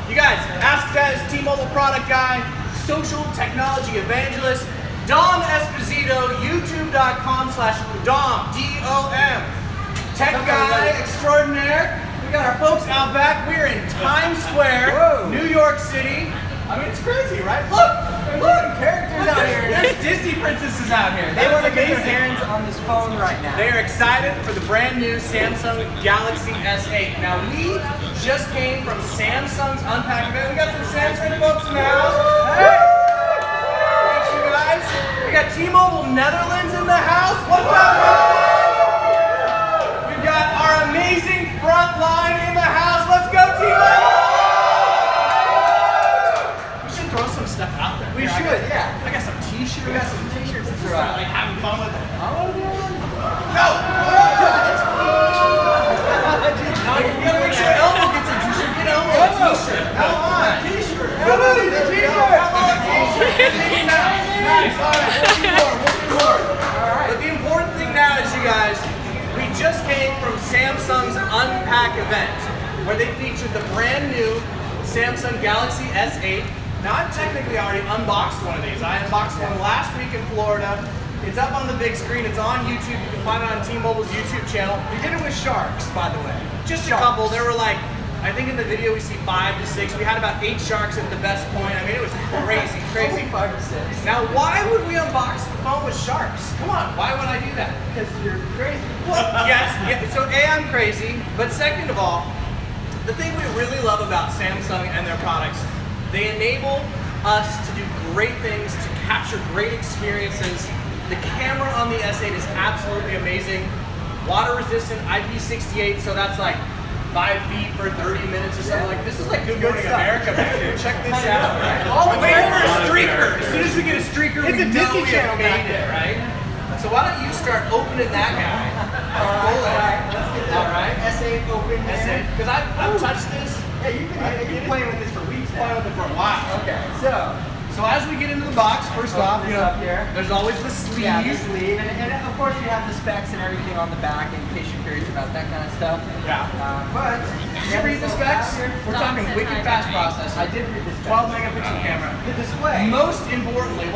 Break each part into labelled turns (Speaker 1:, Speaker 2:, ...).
Speaker 1: You guys, Ask Des, T-Mobile product guy, social technology evangelist, Dom Esposito, youtube.com/Dom, D-O-M. Tech guy extraordinaire. We got our folks out back. We're in Times Square, New York City. I mean, it's crazy, right? Look,
Speaker 2: characters out here.
Speaker 1: There's Disney princesses out here.
Speaker 2: They want to get their hands on this phone right now.
Speaker 1: They are excited for the brand new Samsung Galaxy S8. Now, we just came from Samsung's Unpacked event. We got some Samsung folks in the house. Hey! Thanks, you guys. We got T-Mobile Netherlands in the house. What's up, guys? We've got our amazing front line in the house. Let's go, T-Mobile! Throw some stuff out there.
Speaker 2: We should, yeah.
Speaker 1: I got some t-shirts.
Speaker 2: We got some t-shirts.
Speaker 1: Just like having fun with it.
Speaker 2: Oh, yeah.
Speaker 1: Go! You gotta make sure Elmo gets a t-shirt. Get Elmo a t-shirt. Come on. T-shirt. Elmo the t-shirt. Elmo a t-shirt. Nice. All right. Working hard. All right. But the important thing now is, you guys, we just came from Samsung's Unpack event, where they featured the brand new Samsung Galaxy S8. Now, I've technically already unboxed one of these. I unboxed one last week in Florida. It's up on the big screen. It's on YouTube. You can find it on T-Mobile's YouTube channel.
Speaker 2: We did it with sharks, by the way.
Speaker 1: Just a couple. There were like, I think in the video we see 5 to 6. We had about 8 sharks at the best point. I mean, it was crazy, crazy.
Speaker 2: 5 to 6.
Speaker 1: Now, why would we unbox the phone with sharks? Come on, why would I do that?
Speaker 2: Because you're crazy.
Speaker 1: Well, yes. So A, I'm crazy. But second of all, the thing we really love about Samsung and their products, they enable us to do great things, to capture great experiences. The camera on the S8 is absolutely amazing. Water resistant, IP68, so that's like 5 feet for 30 minutes or something. Like, this is like Good Morning America back here. Check this out, right? All the way for a streaker. As soon as we get a streaker, we know we have made it, right? So why don't you start opening that guy? All right.
Speaker 2: S8 open there.
Speaker 1: Because I've touched this.
Speaker 2: Yeah, you've been playing with this for weeks now.
Speaker 1: Playing with it for a while.
Speaker 2: Okay,
Speaker 1: so as we get into the box, first off, you know, there's always the sleeve.
Speaker 2: Yeah, the sleeve, and of course you have the specs and everything on the back in case you're curious about that kind of stuff.
Speaker 1: Yeah.
Speaker 2: But
Speaker 1: did you read the specs? We're talking wicked fast processor.
Speaker 2: I did read the specs.
Speaker 1: 12 megapixel camera.
Speaker 2: The display.
Speaker 1: Most importantly,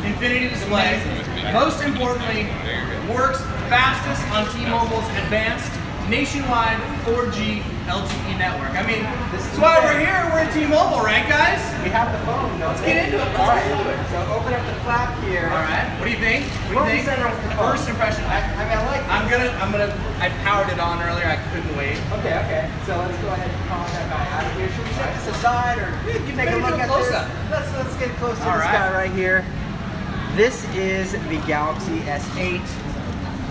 Speaker 1: infinity display. Most importantly, works fastest on T-Mobile's advanced nationwide 4G LTE network. I mean, this is why we're here. We're at T-Mobile, right, guys?
Speaker 2: We have the phone.
Speaker 1: Let's get into it.
Speaker 2: All right. So open up the flap here.
Speaker 1: All right. What do you think? First impression.
Speaker 2: I mean, I like.
Speaker 1: I powered it on earlier. I couldn't wait.
Speaker 2: Okay. So let's go ahead and call that guy out of here. Should we set this aside, or take a look at this? Let's get close to this guy right here. This is the Galaxy S8.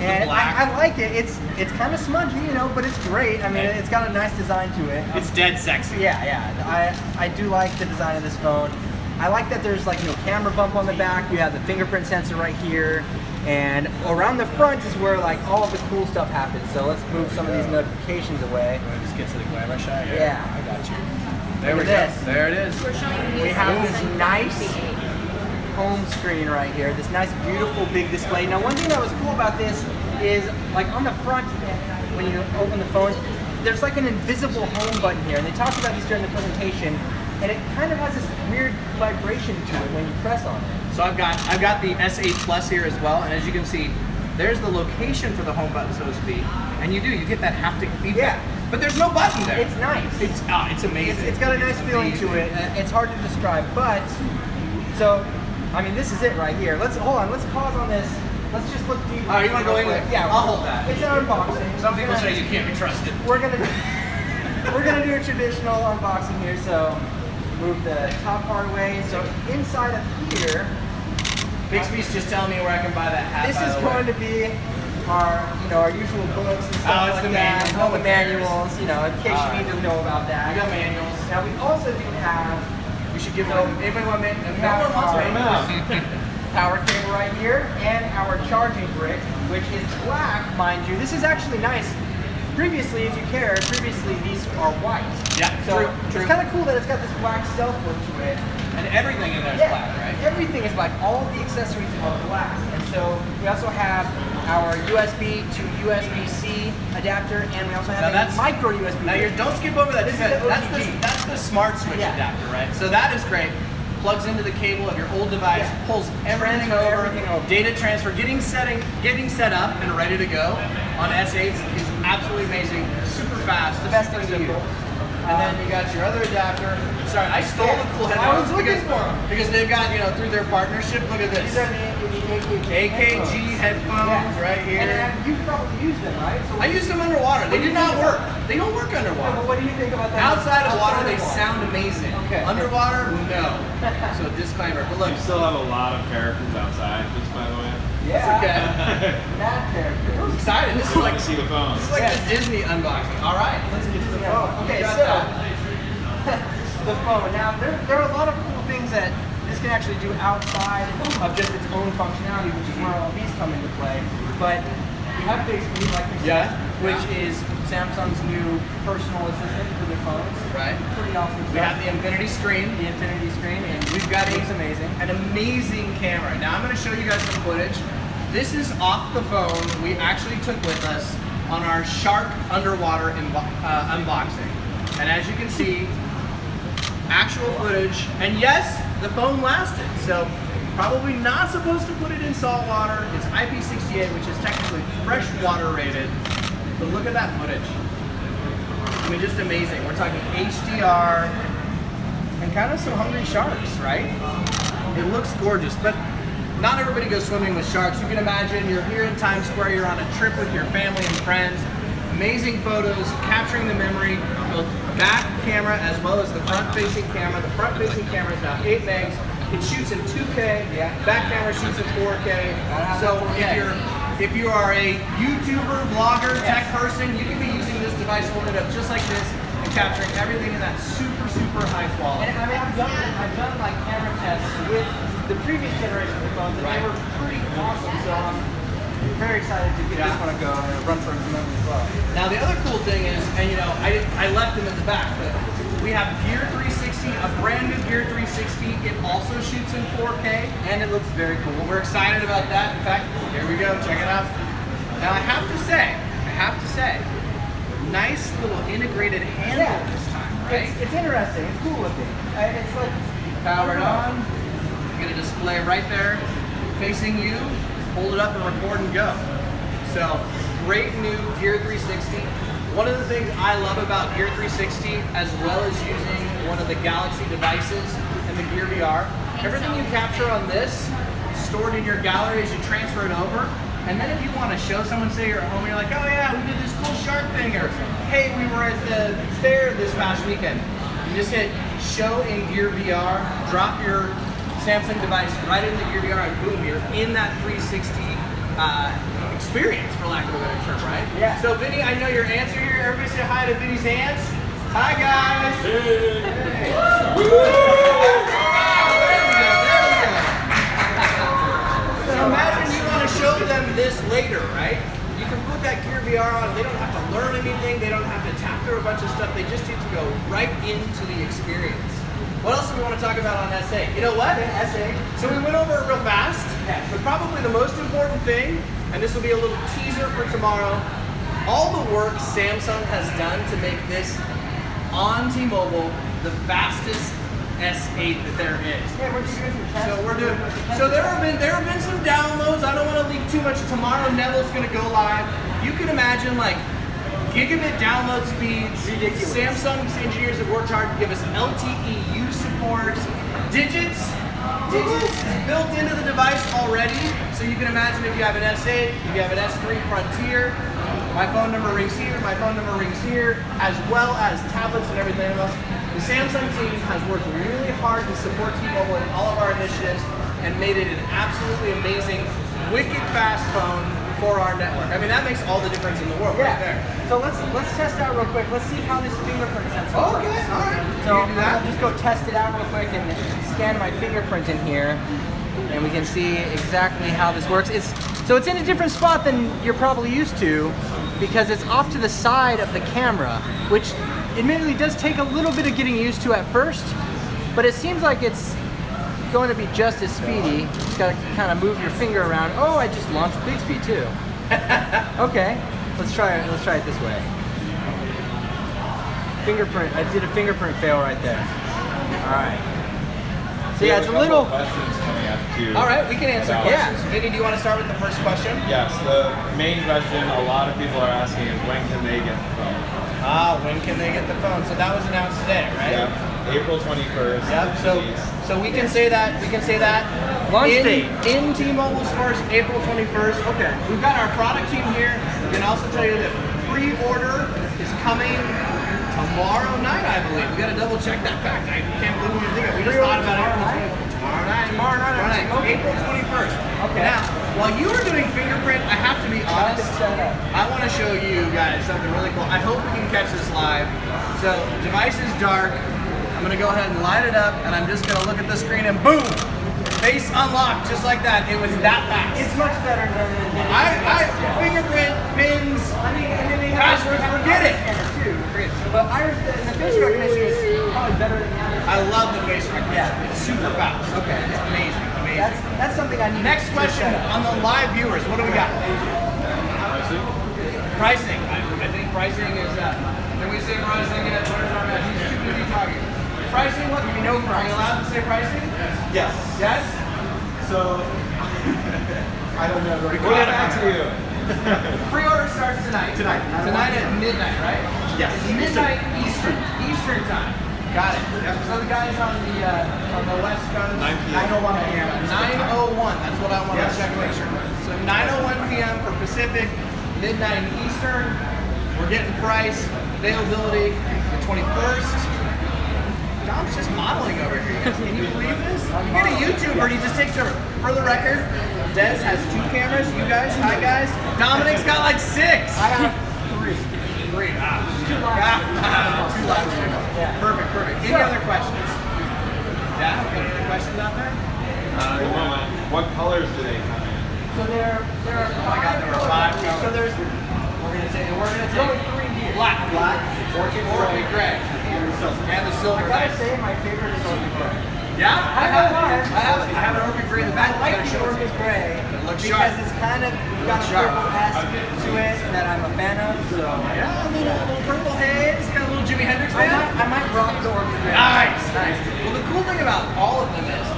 Speaker 2: And I like it. It's kind of smudgy, you know, but it's great. I mean, it's got a nice design to it.
Speaker 1: It's dead sexy.
Speaker 2: Yeah. I do like the design of this phone. I like that there's like no camera bump on the back. You have the fingerprint sensor right here, and around the front is where like all of the cool stuff happens. So let's move some of these notifications away.
Speaker 1: Just get to the glamour shot.
Speaker 2: Yeah,
Speaker 1: I got you.
Speaker 2: There we go.
Speaker 1: There it is.
Speaker 2: We have this nice home screen right here, this nice beautiful big display. Now, one thing that was cool about this is like on the front, when you open the phone, there's like an invisible home button here, and they talked about this during the presentation, and it kind of has this weird vibration to it when you press on it.
Speaker 1: So I've got the S8 Plus here as well, and as you can see, there's the location for the home button, so to speak, and you get that haptic feedback.
Speaker 2: Yeah.
Speaker 1: But there's no button there.
Speaker 2: It's nice.
Speaker 1: It's amazing.
Speaker 2: It's got a nice feeling to it. It's hard to describe, but so. I mean, this is it right here. Hold on. Let's pause on this. Let's just look deep.
Speaker 1: All right, you want to go in?
Speaker 2: Yeah,
Speaker 1: I'll hold that.
Speaker 2: It's an unboxing.
Speaker 1: Some people say you can't be trusted.
Speaker 2: We're gonna do a traditional unboxing here. So move the top part away. So inside of here,
Speaker 1: Bixby's just telling me where I can buy that hat.
Speaker 2: This is going to be our usual books and stuff like that. All the manuals. You know, in case you need to know about that.
Speaker 1: We got manuals.
Speaker 2: Now we also do have.
Speaker 1: Should give anybody want to
Speaker 2: power cable right here, and our charging brick, which is black, mind you. This is actually nice. Previously, if you care, these are white.
Speaker 1: Yeah,
Speaker 2: so true. It's kind of cool that it's got this black stealth look to it.
Speaker 1: And everything in there is black, right?
Speaker 2: Everything is black. All of the accessories are black. And so we also have our USB to USB-C adapter, and we also have a micro USB.
Speaker 1: Now don't skip over that.
Speaker 2: This
Speaker 1: That's the smart switch adapter, right? So that is great. Plugs into the cable of your old device, pulls everything over, data transfer, getting set up and ready to go on S8s is absolutely amazing, super fast,
Speaker 2: the best thing to use.
Speaker 1: And then you got your other adapter. Sorry, I stole the cool headphones because they've got, through their partnership, look at this.
Speaker 2: These are the
Speaker 1: AKG headphones right here.
Speaker 2: And you've probably used them, right? So
Speaker 1: I used them underwater. They did not work. They don't work underwater.
Speaker 2: But what do you think about that?
Speaker 1: Outside of water, they sound amazing.
Speaker 2: Okay.
Speaker 1: Underwater, no. So disclaimer. But look,
Speaker 3: You still have a lot of characters outside, just by the way.
Speaker 2: Yeah.
Speaker 1: okay.
Speaker 2: That character.
Speaker 1: I'm excited. This is
Speaker 3: Like
Speaker 1: like
Speaker 3: to see the phone.
Speaker 1: This is like the Disney unboxing. All right, let's get to the phone.
Speaker 2: Okay,
Speaker 1: You got
Speaker 2: so
Speaker 1: that.
Speaker 2: the phone. Now there are a lot of cool things that this can actually do outside of just its own functionality, which is where all these come into play. But we have Bixby, like we said, which is Samsung's new personal assistant for their phones.
Speaker 1: Right.
Speaker 2: Pretty awesome stuff.
Speaker 1: We have the Infinity Screen.
Speaker 2: The Infinity Screen, and
Speaker 1: We've got
Speaker 2: amazing.
Speaker 1: an amazing camera. Now I'm going to show you guys some footage. This is off the phone we actually took with us on our Shark underwater unboxing. And as you can see, actual footage. And yes, the phone lasted. So probably not supposed to put it in salt water. It's IP68, which is technically freshwater rated. But look at that footage. I mean, just amazing. We're talking HDR and kind of some hungry sharks, right? It looks gorgeous, but not everybody goes swimming with sharks. You can imagine you're here in Times Square, you're on a trip with your family and friends. Amazing photos, capturing the memory, both back camera as well as the front-facing camera. The front-facing camera is now 8 megs. It shoots in 2K. Back camera shoots in 4K. So if you are a YouTuber, vlogger, tech person, you can be using this device, holding it up just like this, and capturing everything in that super, super high quality.
Speaker 2: And I mean, I've done like camera tests with the previous generation of the phones, and they were pretty awesome. So I'm very excited to give this one a go and run for a month as well.
Speaker 1: Now the other cool thing is, and I left them at the back, but we have Gear 360, a brand new Gear 360. It also shoots in 4K,
Speaker 2: And it looks very cool.
Speaker 1: we're excited about that. In fact, here we go, check it out. Now I have to say, nice little integrated handle this time, right?
Speaker 2: It's interesting. It's cool looking. It's like
Speaker 1: Powered on. You get a display right there facing you. Hold it up and record and go. So, great new Gear 360. One of the things I love about Gear 360, as well as using one of the Galaxy devices and the Gear VR, everything you capture on this, stored in your gallery as you transfer it over. And then if you want to show someone, say you're at home, you're like, oh yeah, we did this cool shark thing, or hey, we were at the fair this past weekend. You just hit show in Gear VR, drop your Samsung device right into Gear VR, and boom, you're in that 360 experience, for lack of a better term, right?
Speaker 2: Yeah.
Speaker 1: So Vinny, I know your answer here. Everybody say hi to Vinny's aunts. Hi guys. Hey. There we go. So imagine you want to show them this later, right? You can put that Gear VR on. They don't have to learn anything. They don't have to tap through a bunch of stuff. They just need to go right into the experience. What else do we want to talk about on S8? You know what?
Speaker 2: S8.
Speaker 1: So we went over it real fast, but probably the most important thing, and this will be a little teaser for tomorrow, all the work Samsung has done to make this on T-Mobile the fastest S8 that there is.
Speaker 2: Yeah, we're just doing some tests.
Speaker 1: So we're doing. So there have been some downloads. I don't want to leak too much. Tomorrow Neville's going to go live. You can imagine like gigabit download speeds.
Speaker 2: Ridiculous.
Speaker 1: Samsung's engineers have worked hard to give us LTE-U support. Digits is built into the device already. So you can imagine if you have an S8, if you have an S3 Frontier, my phone number rings here, my phone number rings here, as well as tablets and everything else. The Samsung team has worked really hard to support T-Mobile in all of our initiatives and made it an absolutely amazing, wicked fast phone for our network. I mean, that makes all the difference in the world right there.
Speaker 2: So let's test out real quick. Let's see how this fingerprint sensor works.
Speaker 1: Okay, all right.
Speaker 2: So
Speaker 1: You can do that.
Speaker 2: I'll just go test it out real quick and scan my fingerprint in here, and we can see exactly how this works. It's in a different spot than you're probably used to, because it's off to the side of the camera, which admittedly does take a little bit of getting used to at first, but it seems like it's going to be just as speedy. Just gotta kind of move your finger around. Oh, I just launched Bixby too. Okay, let's try it. Let's try it this way. Fingerprint. I did a fingerprint fail right there. All right. So yeah, it's a little.
Speaker 3: Questions coming up too.
Speaker 1: All right, we can answer
Speaker 3: about-
Speaker 1: questions. Vinny, do you want to start with the first question?
Speaker 3: Yes, the main question a lot of people are asking is when can they get the phone?
Speaker 1: When can they get the phone? So that was announced today, right?
Speaker 3: Yep, April 21st.
Speaker 1: Yep. So we can say that. We can say that.
Speaker 2: Launch
Speaker 1: in,
Speaker 2: date.
Speaker 1: in T-Mobile stores, April 21st.
Speaker 2: Okay.
Speaker 1: We've got our product team here. We can also tell you that pre-order is coming tomorrow night, I believe. We got to double check that fact. I can't believe we didn't think of it. We just thought about it. Tomorrow night.
Speaker 2: Okay.
Speaker 1: April 21st.
Speaker 2: Okay.
Speaker 1: Now, while you were doing fingerprint, I have to be honest. I want to show you guys something really cool. I hope we can catch this live. So, device is dark. I'm gonna go ahead and light it up, and I'm just gonna look at the screen, and boom, face unlocked, just like that. It was that fast.
Speaker 2: It's much better than
Speaker 1: Fingerprint, pins,
Speaker 2: I mean, and then they
Speaker 1: passwords, forget it.
Speaker 2: Too. But iris, the face recognition is probably better than the iris.
Speaker 1: I love the face recognition.
Speaker 2: Yeah.
Speaker 1: It's super fast.
Speaker 2: Okay.
Speaker 1: It's amazing, amazing.
Speaker 2: That's something I need.
Speaker 1: Next
Speaker 2: to
Speaker 1: question
Speaker 2: set up.
Speaker 1: on the live viewers. What do we got? Pricing. I think pricing is. Can we say pricing yet? Where's our man? He's too busy talking. Pricing. What? We know pricing. Are you allowed to say pricing?
Speaker 4: Yes.
Speaker 1: Yes.
Speaker 4: So, I don't know.
Speaker 1: We'll
Speaker 4: We'll get back to you.
Speaker 1: Pre-order starts tonight.
Speaker 4: Tonight.
Speaker 1: Tonight at midnight, right?
Speaker 4: Yes.
Speaker 1: It's midnight Eastern time. Got it. So the guys on the West Coast.
Speaker 3: 9 p.m.
Speaker 4: 9:01 p.m.
Speaker 1: 9:01. That's what I want
Speaker 4: Yes.
Speaker 1: to check make sure. So 9:01 p.m. for Pacific, midnight Eastern. We're getting price, availability, the 21st. Dom's just modeling over here. You guys, can you believe this? You get a YouTuber and he just takes over. For the record, Dez has 2 cameras. You guys, hi guys. Dominic's got like 6.
Speaker 2: I have 3.
Speaker 1: 3. Ah.
Speaker 2: 2 live.
Speaker 1: 2 live.
Speaker 2: Yeah.
Speaker 1: Perfect. Any other questions? Yeah? Any questions out there?
Speaker 3: What colors do they come in?
Speaker 2: So there are
Speaker 1: Oh my God, there were 5 colors.
Speaker 2: So there's
Speaker 1: We're gonna take
Speaker 2: only 3 here.
Speaker 1: black, orchid gray, and the silver.
Speaker 2: I gotta say my favorite is orchid gray.
Speaker 1: Yeah,
Speaker 2: I don't know why.
Speaker 1: I have an orchid gray in the back.
Speaker 2: I like the orchid gray
Speaker 1: looks
Speaker 2: because
Speaker 1: sharp.
Speaker 2: it's kind of got a
Speaker 1: Sharp.
Speaker 2: purple aspect to it that I'm a fan of. So
Speaker 1: Yeah, a little purple haze, kind of a little Jimi Hendrix fan.
Speaker 2: I might rock the orchid gray.
Speaker 1: Nice. Well, the cool thing about all of them is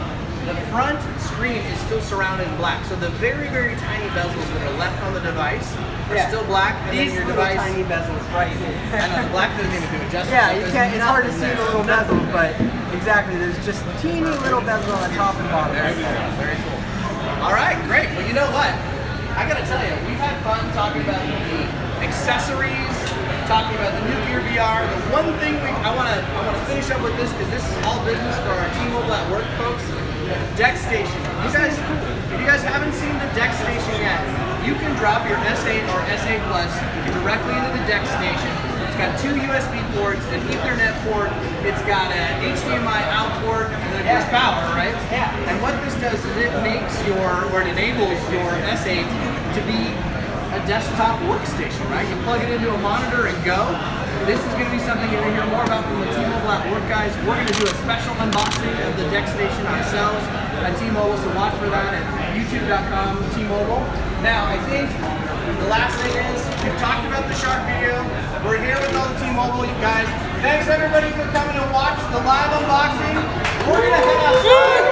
Speaker 1: the front screen is still surrounded in black. So the very, very tiny bezels that are left on the device are
Speaker 2: Yeah.
Speaker 1: still black, and
Speaker 2: These
Speaker 1: then your
Speaker 2: little
Speaker 1: device.
Speaker 2: tiny bezels right here.
Speaker 1: I know, the black doesn't even do it justice.
Speaker 2: Yeah, you
Speaker 1: There's
Speaker 2: can't. It's hard to
Speaker 1: nothing
Speaker 2: see
Speaker 1: there.
Speaker 2: the little bezels, but exactly, there's just teeny little bezels on the top and bottom.
Speaker 1: There you go. Very cool. All right, great. Well, you know what? I gotta tell you, we've had fun talking about the accessories, talking about the new Gear VR. The one thing I wanna finish up with this because this is all business for our T-Mobile at Work folks. Deck Station. If you guys haven't seen the Deck Station yet, you can drop your S8 or S8 Plus directly into the Deck Station. It's got 2 USB ports, an Ethernet port. It's got an HDMI out port, and then there's power, right?
Speaker 2: Yeah.
Speaker 1: And what this does is it enables your S8 to be a desktop workstation, right? You plug it into a monitor and go. This is going to be something you're going to hear more about from the T-Mobile at Work guys. We're going to do a special unboxing of the Deck Station ourselves at T-Mobile, so watch for that at youtube.com T-Mobile. Now, I think the last thing is, we've talked about the shark video. We're here with all the T-Mobile guys. Thanks everybody for coming to watch the live unboxing. We're going to head outside.